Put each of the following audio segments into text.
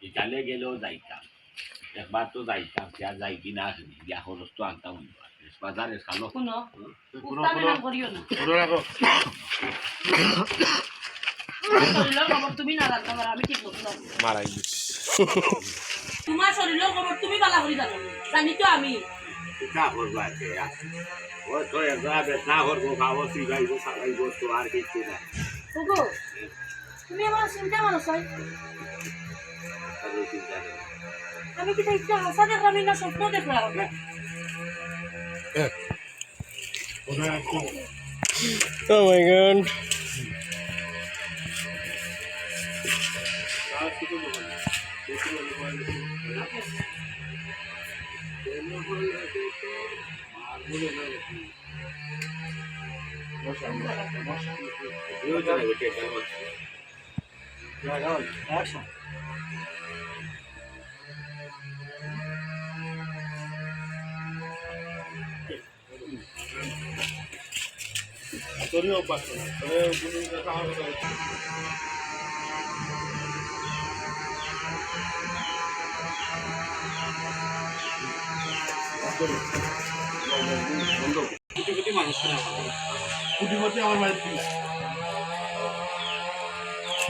বিকালে গেলেও যাইতাম একবার তো যাইতাম আর যাই কিনা ইয়া খরচ তো আনতাম বাজারে খালো শুনো উস্তাদে নাম করিও না শরীরের খবর তুমি না জানতে পারো আমি ঠিক মতো জানি মারাই তোমার শরীরের খবর তুমি বালা করে জানো জানি তো আমি না করবো আছে ও তো যাবে না করবো খাবো সিগাইবো সাগাইবো তো আর কিছু না ওগো তুমি আমার চিন্তা মানুষ হয় আমি কি একটা হাসা দেখলাম না স্বপ্ন দেখলাম Oh my god.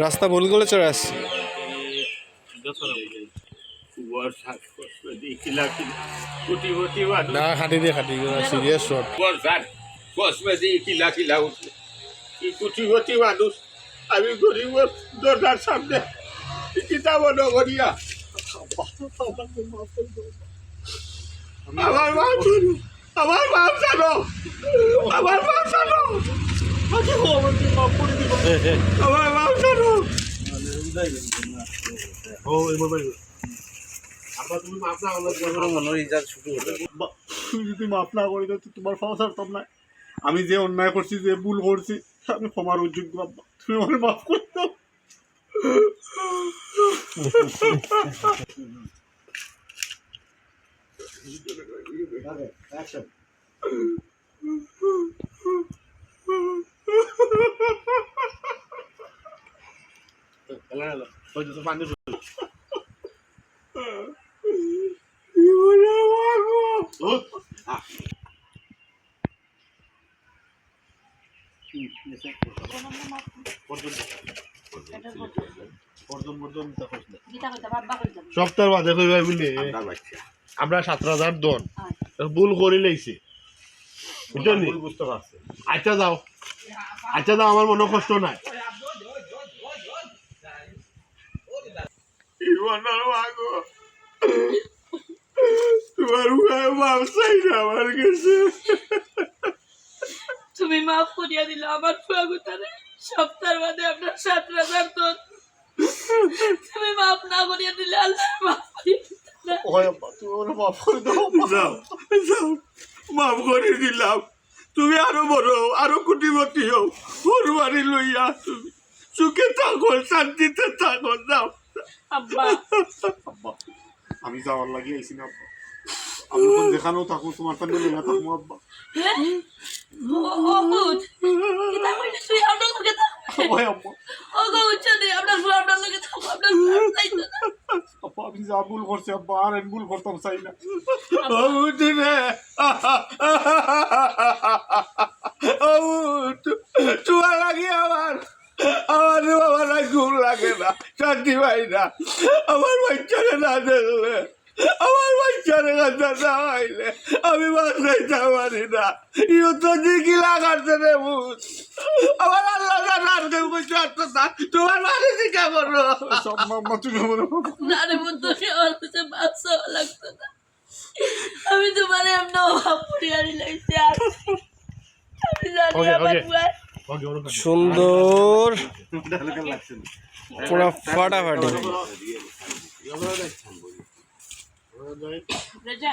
রাস্তা ভুল করে চলে আসছি না খাটি দিয়ে খাটি সিরিয়াস শট কুটিপতি মানুষ আমি গরিব দরজার সামনে কিতাব নগরিয়া আমার মা আমার বাপ জানো আমার বাপ জানো আমার বাপ জানো যদি মাফ না করি তো তোমার পাওয়া ছাড়তাম না আমি যে অন্যায় করছি যে ভুল করছি আমি ক্ষমার উদ্যোগ তুমি আমার মাফ করে দাও সপ্তাহ বাদে কইবা বলে আমরা 17,000 দন ভুল করে লইছি বুঝতে পারছি আচ্ছা যাও আমার মনে কষ্ট নাই তোমার মাপ চাই না আমার কাছে তুমি মাফ করিয়া দিলে আমার ফুয়াগুতারে সপ্তাহ বাদে আপনার 17,000 তোর তুমি মাফ না করিয়া দিলে আল্লাহ মাফ করিয়া মাফ করে দাও মাফ করে দিলাম তুমি আরো বড় আরো কোটিপতি হও পরিবারে লইয়া তুমি সুখে থাকো শান্তিতে থাকো যাও আব্বা আমি যাওয়ার লাগি আইছি না আব্বা আমি যেখানেও থাকবো তোমার সামনে লেগে থাকবো আব্বা কিতা কইলে তুই আপনার লগে থাকবে আব্বা ওগো উচ্চ দে আপনার ফুয়া আপনার লগে থাকবো আপনার ফুয়া চাইতো না আব্বা আমি যা ভুল করছি আব্বা আর আমি ভুল করতাম চাই না তোমার লাগে আমার বাবার ঘুম লাগে না শান্তি পাই না আমার বাচ্চারে না দেখলে আমার বাচ্চারে কাছে না হইলে আমি বাঁচাইতে পারি না ইও তো দিকি লাগাচ্ছে রে বুঝ আমার আল্লাহ জানার কেউ কিছু আসতো না তোমার বাড়ি দিকে করো সব মাম্মা তুমি আমার না রে বোন তোকে আমার কাছে বাঁচা লাগতো না আমি তোমার এমন অভাব পড়িয়া দিলাইছি আর আমি জানি আমার ফুয়া সুন্দর পুরো ফাটাফাটি রেজা